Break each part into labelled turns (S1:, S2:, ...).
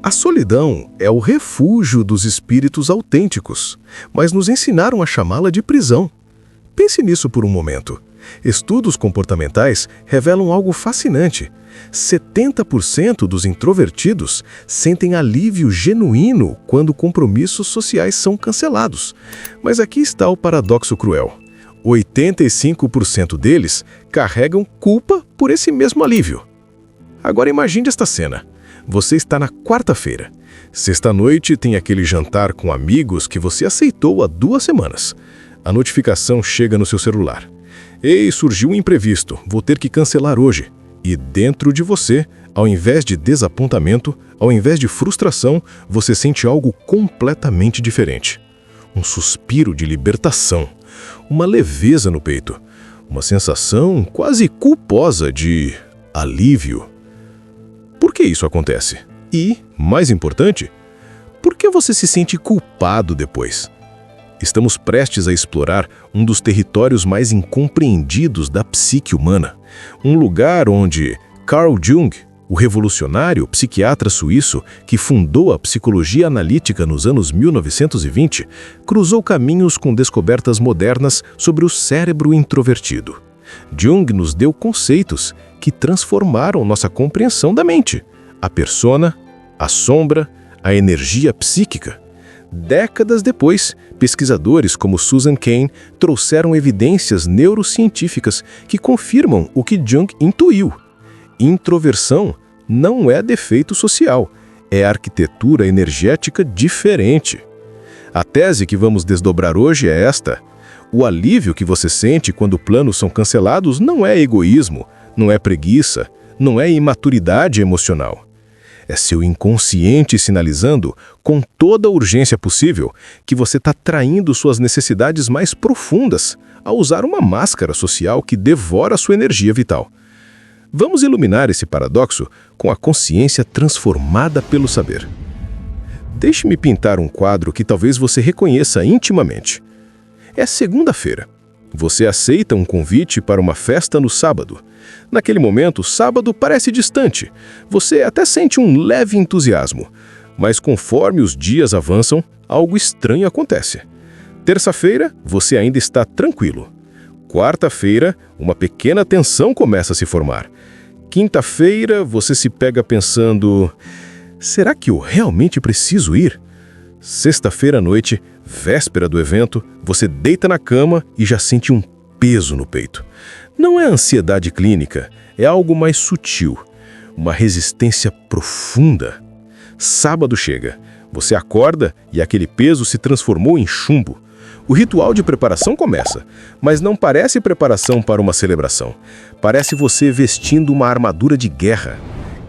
S1: A solidão é o refúgio dos espíritos autênticos, mas nos ensinaram a chamá-la de prisão. Pense nisso por um momento. Estudos comportamentais revelam algo fascinante. 70% dos introvertidos sentem alívio genuíno quando compromissos sociais são cancelados. Mas aqui está o paradoxo cruel. 85% deles carregam culpa por esse mesmo alívio. Agora imagine esta cena. Você está na quarta-feira. Sexta-noite tem aquele jantar com amigos que você aceitou há 2 semanas. A notificação chega no seu celular. Ei, surgiu um imprevisto, vou ter que cancelar hoje. E dentro de você, ao invés de desapontamento, ao invés de frustração, você sente algo completamente diferente. Um suspiro de libertação, uma leveza no peito, uma sensação quase culposa de alívio. Por que isso acontece? E, mais importante, por que você se sente culpado depois? Estamos prestes a explorar um dos territórios mais incompreendidos da psique humana. Um lugar onde Carl Jung, o revolucionário psiquiatra suíço que fundou a psicologia analítica nos anos 1920, cruzou caminhos com descobertas modernas sobre o cérebro introvertido. Jung nos deu conceitos que transformaram nossa compreensão da mente: a persona, a sombra, a energia psíquica. Décadas depois, pesquisadores como Susan Cain trouxeram evidências neurocientíficas que confirmam o que Jung intuiu. Introversão não é defeito social, é arquitetura energética diferente. A tese que vamos desdobrar hoje é esta: o alívio que você sente quando planos são cancelados não é egoísmo, não é preguiça, não é imaturidade emocional. É seu inconsciente sinalizando, com toda a urgência possível, que você está traindo suas necessidades mais profundas ao usar uma máscara social que devora sua energia vital. Vamos iluminar esse paradoxo com a consciência transformada pelo saber. Deixe-me pintar um quadro que talvez você reconheça intimamente. É segunda-feira. Você aceita um convite para uma festa no sábado. Naquele momento, sábado parece distante. Você até sente um leve entusiasmo. Mas conforme os dias avançam, algo estranho acontece. Terça-feira, você ainda está tranquilo. Quarta-feira, uma pequena tensão começa a se formar. Quinta-feira, você se pega pensando: será que eu realmente preciso ir? Sexta-feira à noite, véspera do evento, você deita na cama e já sente um peso no peito. Não é ansiedade clínica, é algo mais sutil, uma resistência profunda. Sábado chega, você acorda e aquele peso se transformou em chumbo. O ritual de preparação começa, mas não parece preparação para uma celebração. Parece você vestindo uma armadura de guerra.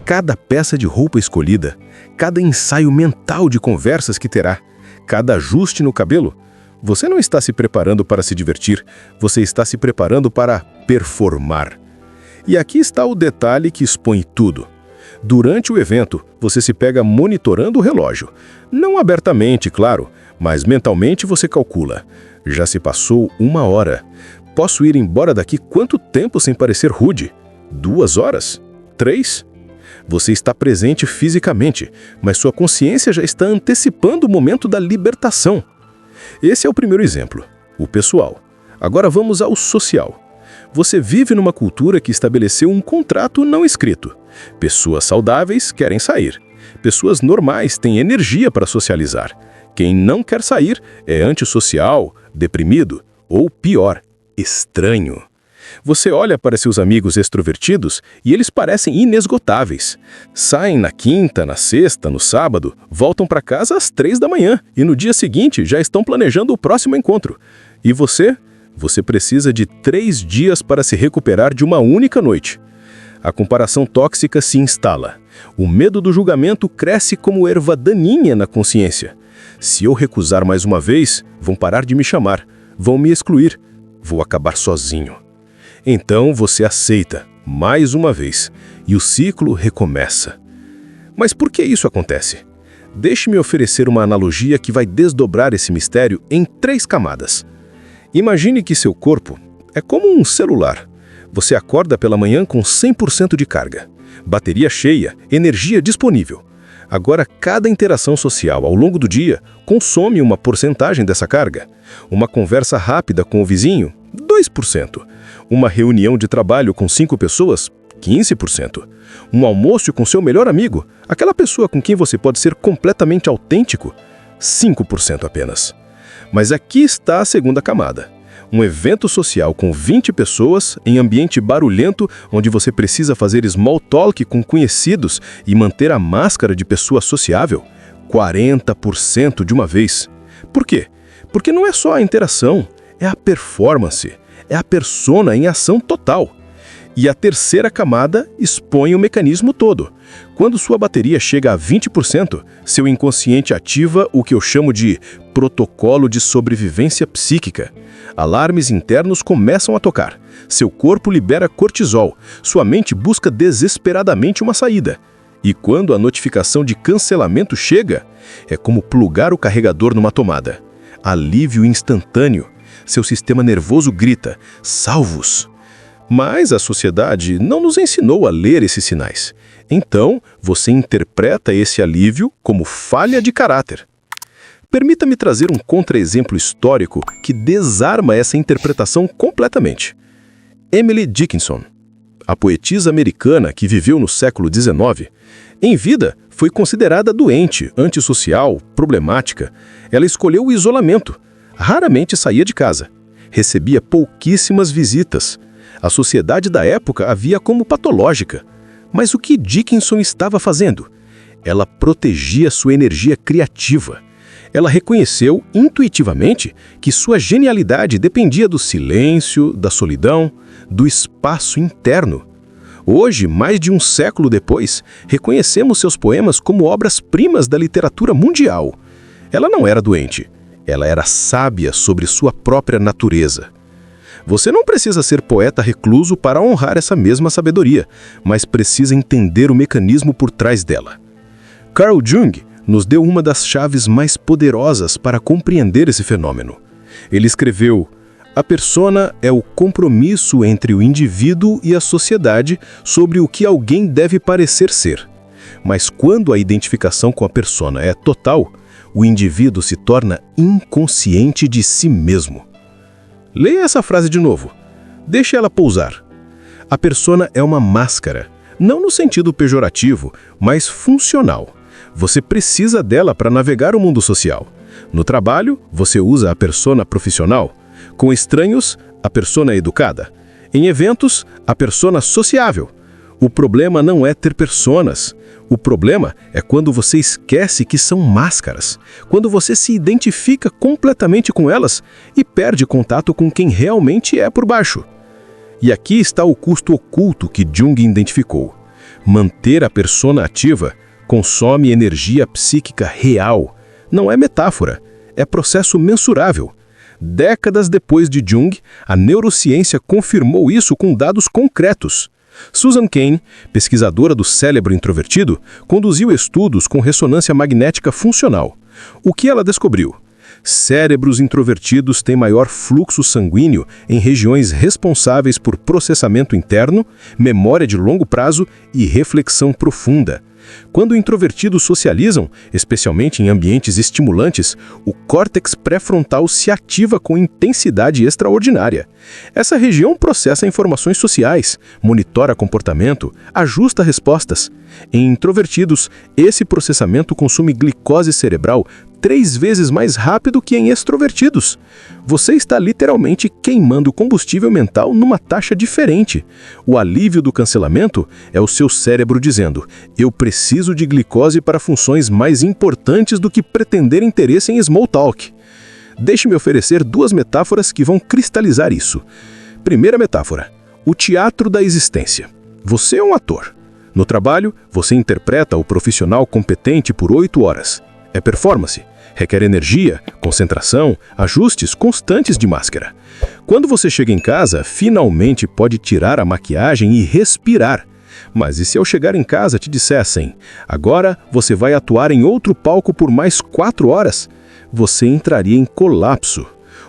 S1: Cada peça de roupa escolhida, cada ensaio mental de conversas que terá, cada ajuste no cabelo. Você não está se preparando para se divertir, você está se preparando para performar. E aqui está o detalhe que expõe tudo. Durante o evento, você se pega monitorando o relógio. Não abertamente, claro, mas mentalmente você calcula. Já se passou 1 hora. Posso ir embora daqui quanto tempo sem parecer rude? 2 horas? 3? Você está presente fisicamente, mas sua consciência já está antecipando o momento da libertação. Esse é o primeiro exemplo, o pessoal. Agora vamos ao social. Você vive numa cultura que estabeleceu um contrato não escrito. Pessoas saudáveis querem sair. Pessoas normais têm energia para socializar. Quem não quer sair é antissocial, deprimido ou, pior, estranho. Você olha para seus amigos extrovertidos e eles parecem inesgotáveis. Saem na quinta, na sexta, no sábado, voltam para casa às 3 da manhã e no dia seguinte já estão planejando o próximo encontro. E você? Você precisa de 3 dias para se recuperar de uma única noite. A comparação tóxica se instala. O medo do julgamento cresce como erva daninha na consciência. Se eu recusar mais uma vez, vão parar de me chamar, vão me excluir, vou acabar sozinho. Então você aceita, mais uma vez, e o ciclo recomeça. Mas por que isso acontece? Deixe-me oferecer uma analogia que vai desdobrar esse mistério em 3 camadas. Imagine que seu corpo é como um celular. Você acorda pela manhã com 100% de carga, bateria cheia, energia disponível. Agora, cada interação social ao longo do dia consome uma porcentagem dessa carga. Uma conversa rápida com o vizinho, 2%. Uma reunião de trabalho com 5 pessoas, 15%. Um almoço com seu melhor amigo, aquela pessoa com quem você pode ser completamente autêntico, 5% apenas. Mas aqui está a segunda camada. Um evento social com 20 pessoas, em ambiente barulhento, onde você precisa fazer small talk com conhecidos e manter a máscara de pessoa sociável, 40% de uma vez. Por quê? Porque não é só a interação, é a performance, é a persona em ação total. E a terceira camada expõe o mecanismo todo. Quando sua bateria chega a 20%, seu inconsciente ativa o que eu chamo de protocolo de sobrevivência psíquica. Alarmes internos começam a tocar. Seu corpo libera cortisol. Sua mente busca desesperadamente uma saída. E quando a notificação de cancelamento chega, é como plugar o carregador numa tomada. Alívio instantâneo. Seu sistema nervoso grita: salvos! Mas a sociedade não nos ensinou a ler esses sinais. Então, você interpreta esse alívio como falha de caráter. Permita-me trazer um contra-exemplo histórico que desarma essa interpretação completamente. Emily Dickinson, a poetisa americana que viveu no século XIX, em vida foi considerada doente, antissocial, problemática. Ela escolheu o isolamento. Raramente saía de casa. Recebia pouquíssimas visitas. A sociedade da época a via como patológica. Mas o que Dickinson estava fazendo? Ela protegia sua energia criativa. Ela reconheceu intuitivamente que sua genialidade dependia do silêncio, da solidão, do espaço interno. Hoje, mais de um século depois, reconhecemos seus poemas como obras-primas da literatura mundial. Ela não era doente. Ela era sábia sobre sua própria natureza. Você não precisa ser poeta recluso para honrar essa mesma sabedoria, mas precisa entender o mecanismo por trás dela. Carl Jung nos deu uma das chaves mais poderosas para compreender esse fenômeno. Ele escreveu: a persona é o compromisso entre o indivíduo e a sociedade sobre o que alguém deve parecer ser. Mas quando a identificação com a persona é total, o indivíduo se torna inconsciente de si mesmo. Leia essa frase de novo. Deixe ela pousar. A persona é uma máscara, não no sentido pejorativo, mas funcional. Você precisa dela para navegar o mundo social. No trabalho, você usa a persona profissional. Com estranhos, a persona educada. Em eventos, a persona sociável. O problema não é ter personas. O problema é quando você esquece que são máscaras, quando você se identifica completamente com elas e perde contato com quem realmente é por baixo. E aqui está o custo oculto que Jung identificou. Manter a persona ativa consome energia psíquica real. Não é metáfora, é processo mensurável. Décadas depois de Jung, a neurociência confirmou isso com dados concretos. Susan Cain, pesquisadora do cérebro introvertido, conduziu estudos com ressonância magnética funcional. O que ela descobriu? Cérebros introvertidos têm maior fluxo sanguíneo em regiões responsáveis por processamento interno, memória de longo prazo e reflexão profunda. Quando introvertidos socializam, especialmente em ambientes estimulantes, o córtex pré-frontal se ativa com intensidade extraordinária. Essa região processa informações sociais, monitora comportamento, ajusta respostas. Em introvertidos, esse processamento consome glicose cerebral 3 vezes mais rápido que em extrovertidos. Você está literalmente queimando combustível mental numa taxa diferente. O alívio do cancelamento é o seu cérebro dizendo: eu preciso de glicose para funções mais importantes do que pretender interesse em small talk. Deixe-me oferecer 2 metáforas que vão cristalizar isso. Primeira metáfora: o teatro da existência. Você é um ator. No trabalho, você interpreta o profissional competente por 8 horas. É performance. Requer energia, concentração, ajustes constantes de máscara. Quando você chega em casa, finalmente pode tirar a maquiagem e respirar. Mas e se ao chegar em casa te dissessem: agora você vai atuar em outro palco por mais 4 horas? Você entraria em colapso.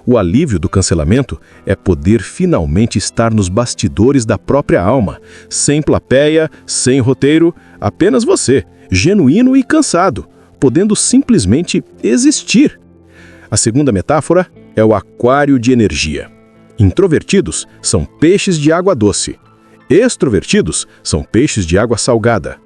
S1: O alívio do cancelamento é poder finalmente estar nos bastidores da própria alma, sem plateia, sem roteiro, apenas você,
S2: genuíno e cansado, podendo simplesmente existir. A segunda metáfora é o aquário de energia. Introvertidos são peixes de água doce. Extrovertidos são peixes de água salgada.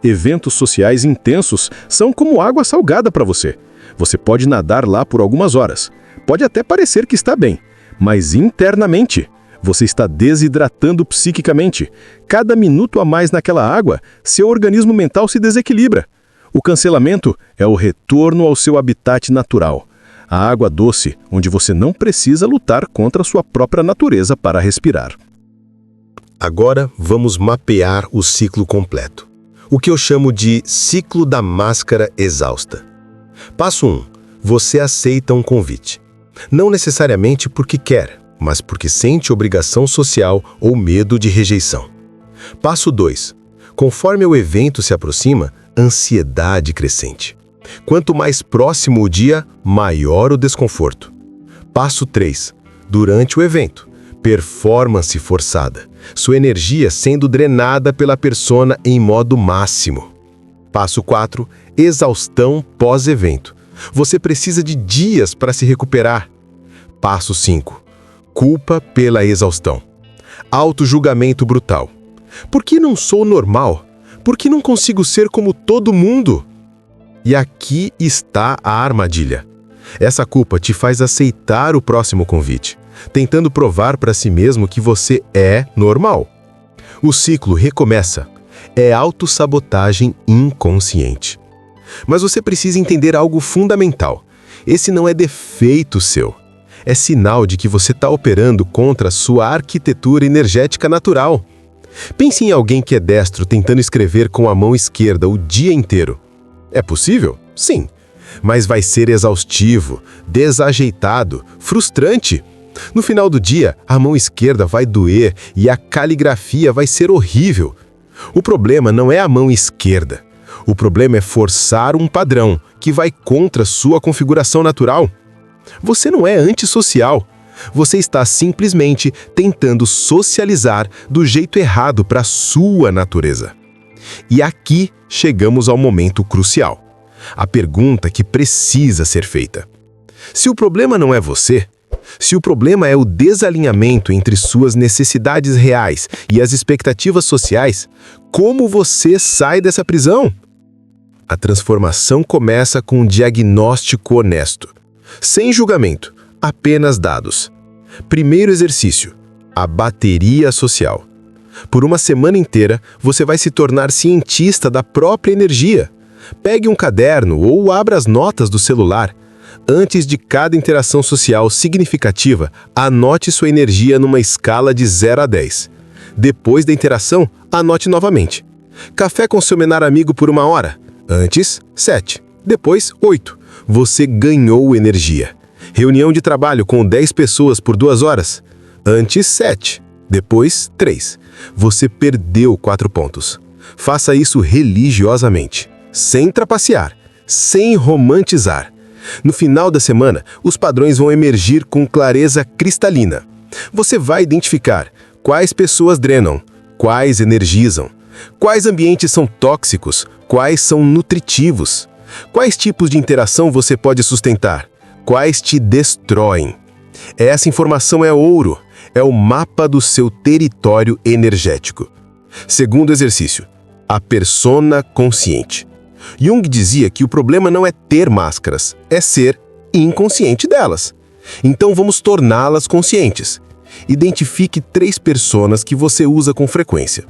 S2: Eventos sociais intensos são como água salgada para você. Você pode nadar lá por algumas horas. Pode até parecer que está bem, mas internamente você está desidratando psiquicamente. Cada minuto a mais naquela água, seu organismo mental se desequilibra. O cancelamento é o retorno ao seu habitat natural. A água doce, onde você não precisa lutar contra a sua própria natureza para respirar.
S3: Agora vamos mapear o ciclo completo. O que eu chamo de ciclo da máscara exausta. Passo 1. Você aceita um convite. Não necessariamente porque quer, mas porque sente obrigação social ou medo de rejeição. Passo 2. Conforme o evento se aproxima, ansiedade crescente. Quanto mais próximo o dia, maior o desconforto. Passo 3. Durante o evento, performance forçada. Sua energia sendo drenada pela persona em modo máximo. Passo 4. Exaustão pós-evento. Você precisa de dias para se recuperar. Passo 5. Culpa pela exaustão. Autojulgamento brutal. Por que não sou normal? Por que não consigo ser como todo mundo? E aqui está a armadilha. Essa culpa te faz aceitar o próximo convite, tentando provar para si mesmo que você é normal. O ciclo recomeça. É autossabotagem inconsciente. Mas você precisa entender algo fundamental. Esse não é defeito seu. É sinal de que você está operando contra a sua arquitetura energética natural. Pense em alguém que é destro tentando escrever com a mão esquerda o dia inteiro. É possível? Sim. Mas vai ser exaustivo, desajeitado, frustrante. No final do dia, a mão esquerda vai doer e a caligrafia vai ser horrível. O problema não é a mão esquerda. O problema é forçar um padrão que vai contra sua configuração natural. Você não é antissocial. Você está simplesmente tentando socializar do jeito errado para a sua natureza. E aqui chegamos ao momento crucial. A pergunta que precisa ser feita. Se o problema não é você, se o problema é o desalinhamento entre suas necessidades reais e as expectativas sociais, como você sai dessa prisão? A transformação começa com um diagnóstico honesto. Sem julgamento, apenas dados. Primeiro exercício: a bateria social. Por uma semana inteira, você vai se tornar cientista da própria energia. Pegue um caderno ou abra as notas do celular. Antes de cada interação social significativa, anote sua energia numa escala de 0 a 10. Depois da interação, anote novamente. Café com seu menor amigo por 1 hora. Antes, 7. Depois, 8. Você ganhou energia. Reunião de trabalho com 10 pessoas por 2 horas. Antes, 7. Depois, 3. Você perdeu 4 pontos. Faça isso religiosamente, sem trapacear, sem romantizar. No final da semana, os padrões vão emergir com clareza cristalina. Você vai identificar quais pessoas drenam, quais energizam, quais ambientes são tóxicos, quais são nutritivos, quais tipos de interação você pode sustentar, quais te destroem. Essa informação é ouro, é o mapa do seu território energético. Segundo exercício: a persona consciente. Jung dizia que o problema não é ter máscaras, é ser inconsciente delas. Então vamos torná-las conscientes. Identifique 3 personas que você usa com frequência.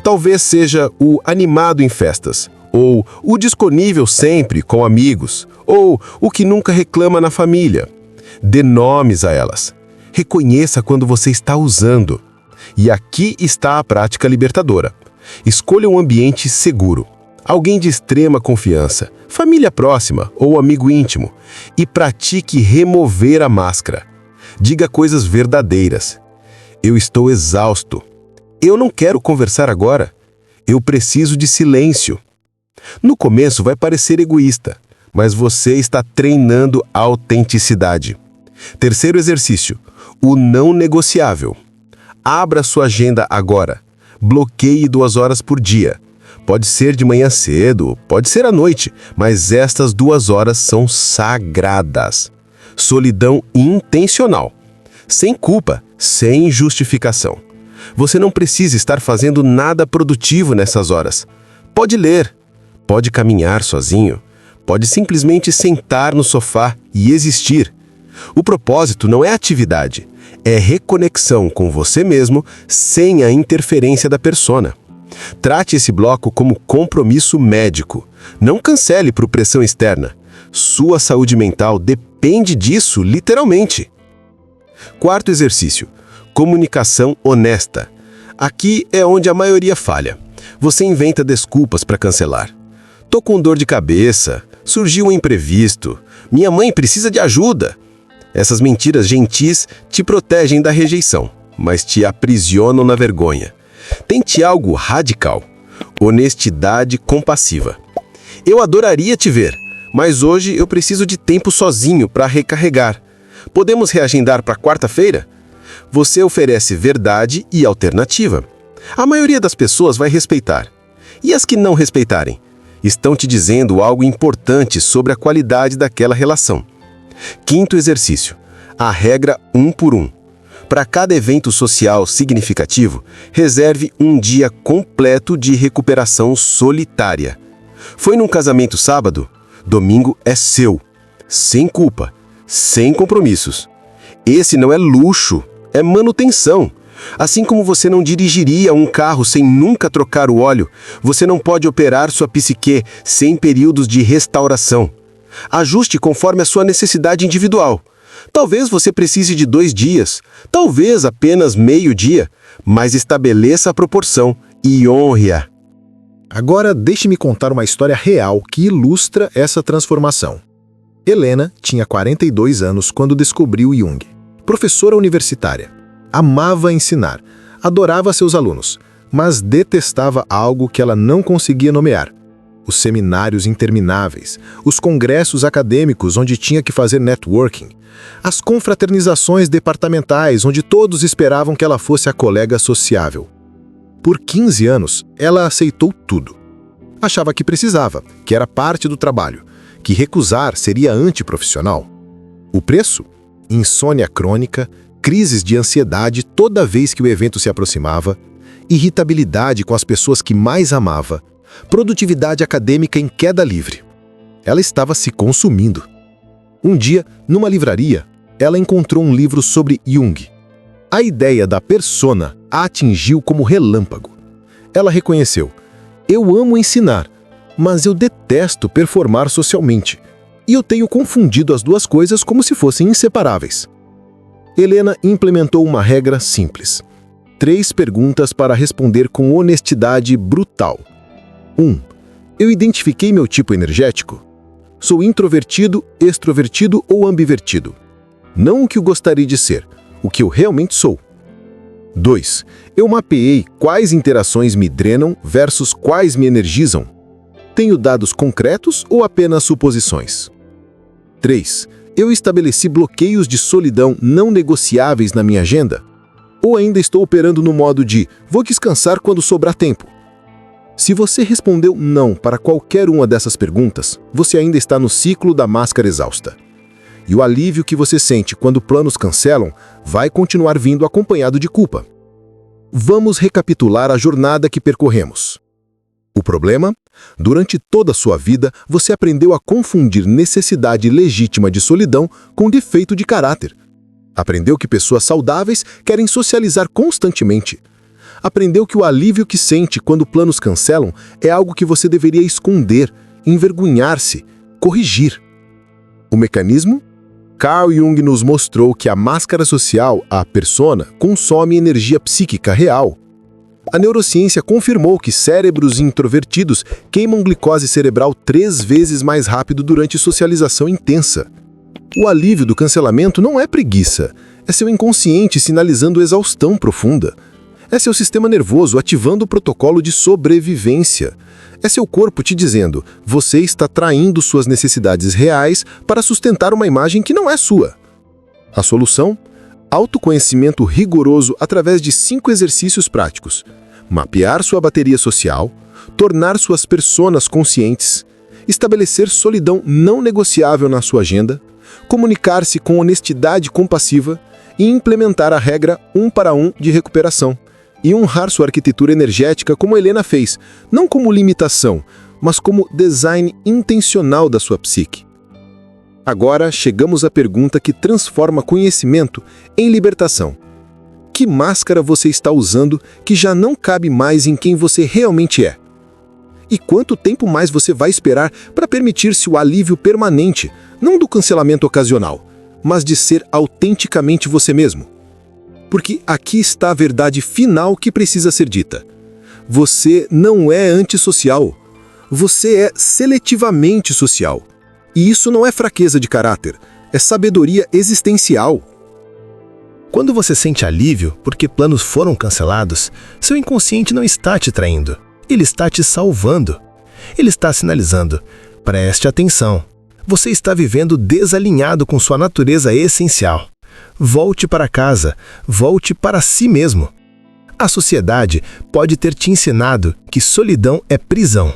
S3: Talvez seja o animado em festas, ou o disponível sempre com amigos, ou o que nunca reclama na família. Dê nomes a elas. Reconheça quando você está usando. E aqui está a prática libertadora. Escolha um ambiente seguro. Alguém de extrema confiança, família próxima ou amigo íntimo, e pratique remover a máscara. Diga coisas verdadeiras. Eu estou exausto. Eu não quero conversar agora. Eu preciso de silêncio. No começo vai parecer egoísta, mas você está treinando a autenticidade. Terceiro exercício: o não negociável. Abra sua agenda agora. Bloqueie 2 horas por dia. Pode ser de manhã cedo, pode ser à noite, mas estas 2 horas são sagradas. Solidão intencional. Sem culpa, sem justificação. Você não precisa estar fazendo nada produtivo nessas horas. Pode ler, pode caminhar sozinho, pode simplesmente sentar no sofá e existir. O propósito não é atividade, é reconexão com você mesmo sem a interferência da persona. Trate esse bloco como compromisso médico. Não cancele por pressão externa. Sua saúde mental depende disso, literalmente. 4º exercício: comunicação honesta. Aqui é onde a maioria falha. Você inventa desculpas para cancelar. Tô com dor de cabeça, surgiu um imprevisto, minha mãe precisa de ajuda. Essas mentiras gentis te protegem da rejeição, mas te aprisionam na vergonha. Tente algo radical. Honestidade compassiva. Eu adoraria te ver, mas hoje eu preciso de tempo sozinho para recarregar. Podemos reagendar para quarta-feira? Você oferece verdade e alternativa. A maioria das pessoas vai respeitar. E as que não respeitarem? Estão te dizendo algo importante sobre a qualidade daquela relação. 5º exercício: a regra 1 por 1. Para cada evento social significativo, reserve um dia completo de recuperação solitária. Foi num casamento sábado? Domingo é seu. Sem culpa, sem compromissos. Esse não é luxo, é manutenção. Assim como você não dirigiria um carro sem nunca trocar o óleo, você não pode operar sua psique sem períodos de restauração. Ajuste conforme a sua necessidade individual. Talvez você precise de 2 dias, talvez apenas meio dia, mas estabeleça a proporção e honre-a.
S2: Agora deixe-me contar uma história real que ilustra essa transformação. Helena tinha 42 anos quando descobriu Jung. Professora universitária. Amava ensinar, adorava seus alunos, mas detestava algo que ela não conseguia nomear. Os seminários intermináveis, os congressos acadêmicos onde tinha que fazer networking, as confraternizações departamentais onde todos esperavam que ela fosse a colega sociável. Por 15 anos, ela aceitou tudo. Achava que precisava, que era parte do trabalho, que recusar seria antiprofissional. O preço? Insônia crônica, crises de ansiedade toda vez que o evento se aproximava, irritabilidade com as pessoas que mais amava, produtividade acadêmica em queda livre. Ela estava se consumindo. Um dia, numa livraria, ela encontrou um livro sobre Jung. A ideia da persona a atingiu como relâmpago. Ela reconheceu: eu amo ensinar, mas eu detesto performar socialmente. E eu tenho confundido as duas coisas como se fossem inseparáveis. Helena implementou uma regra simples. 3 perguntas para responder com honestidade brutal. 1. Eu identifiquei meu tipo energético? Sou introvertido, extrovertido ou ambivertido? Não o que eu gostaria de ser, o que eu realmente sou. 2. Eu mapeei quais interações me drenam versus quais me energizam. Tenho dados concretos ou apenas suposições? 3. Eu estabeleci bloqueios de solidão não negociáveis na minha agenda? Ou ainda estou operando no modo de vou descansar quando sobrar tempo? Se você respondeu não para qualquer uma dessas perguntas, você ainda está no ciclo da máscara exausta. E o alívio que você sente quando planos cancelam vai continuar vindo acompanhado de culpa. Vamos recapitular a jornada que percorremos. O problema? Durante toda a sua vida, você aprendeu a confundir necessidade legítima de solidão com defeito de caráter. Aprendeu que pessoas saudáveis querem socializar constantemente. Aprendeu que o alívio que sente quando planos cancelam é algo que você deveria esconder, envergonhar-se, corrigir. O mecanismo? Carl Jung nos mostrou que a máscara social, a persona, consome energia psíquica real. A neurociência confirmou que cérebros introvertidos queimam glicose cerebral 3 vezes mais rápido durante socialização intensa. O alívio do cancelamento não é preguiça, é seu inconsciente sinalizando exaustão profunda. É seu sistema nervoso ativando o protocolo de sobrevivência. É seu corpo te dizendo, você está traindo suas necessidades reais para sustentar uma imagem que não é sua. A solução? Autoconhecimento rigoroso através de 5 exercícios práticos. mapear sua bateria social, tornar suas personas conscientes, estabelecer solidão não negociável na sua agenda, comunicar-se com honestidade compassiva e implementar a regra 1 para 1 de recuperação, e honrar sua arquitetura energética como Helena fez, não como limitação, mas como design intencional da sua psique. Agora chegamos à pergunta que transforma conhecimento em libertação. Que máscara você está usando que já não cabe mais em quem você realmente é? E quanto tempo mais você vai esperar para permitir-se o alívio permanente, não do cancelamento ocasional, mas de ser autenticamente você mesmo? Porque aqui está a verdade final que precisa ser dita. Você não é antissocial. Você é seletivamente social. E isso não é fraqueza de caráter, é sabedoria existencial.
S4: Quando você sente alívio porque planos foram cancelados, seu inconsciente não está te traindo. Ele está te salvando. Ele está sinalizando: preste atenção. Você está vivendo desalinhado com sua natureza essencial. Volte para casa, volte para si mesmo. A sociedade pode ter te ensinado que solidão é prisão.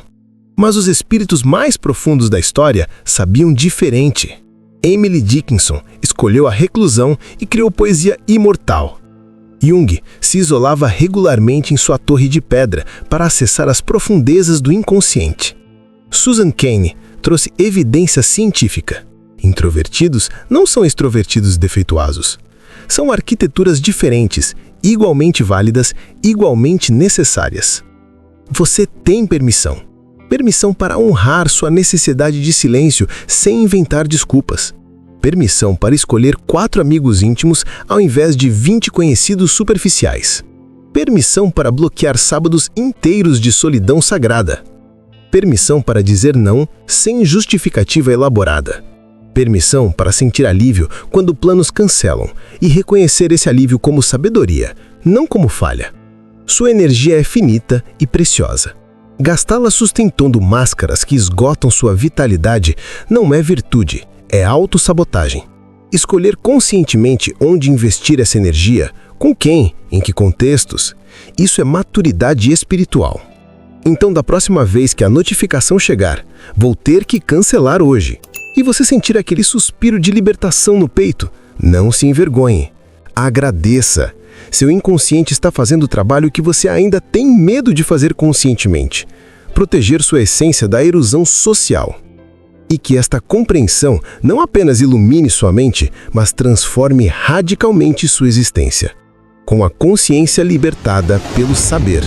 S4: Mas os espíritos mais profundos da história sabiam diferente. Emily Dickinson escolheu a reclusão e criou poesia imortal. Jung se isolava regularmente em sua torre de pedra para acessar as profundezas do inconsciente. Susan Cain trouxe evidência científica. Introvertidos não são extrovertidos defeituosos. São arquiteturas diferentes, igualmente válidas, igualmente necessárias. Você tem permissão. Permissão para honrar sua necessidade de silêncio sem inventar desculpas. Permissão para escolher 4 amigos íntimos ao invés de 20 conhecidos superficiais. Permissão para bloquear sábados inteiros de solidão sagrada. Permissão para dizer não sem justificativa elaborada. Permissão para sentir alívio quando planos cancelam e reconhecer esse alívio como sabedoria, não como falha. Sua energia é finita e preciosa. Gastá-la sustentando máscaras que esgotam sua vitalidade não é virtude, é autossabotagem. Escolher conscientemente onde investir essa energia, com quem, em que contextos, isso é maturidade espiritual. Então, da próxima vez que a notificação chegar, vou ter que cancelar hoje, e você sentir aquele suspiro de libertação no peito, não se envergonhe. Agradeça. Seu inconsciente está fazendo o trabalho que você ainda tem medo de fazer conscientemente. Proteger sua essência da erosão social. E que esta compreensão não apenas ilumine sua mente, mas transforme radicalmente sua existência. Com a consciência libertada pelo saber.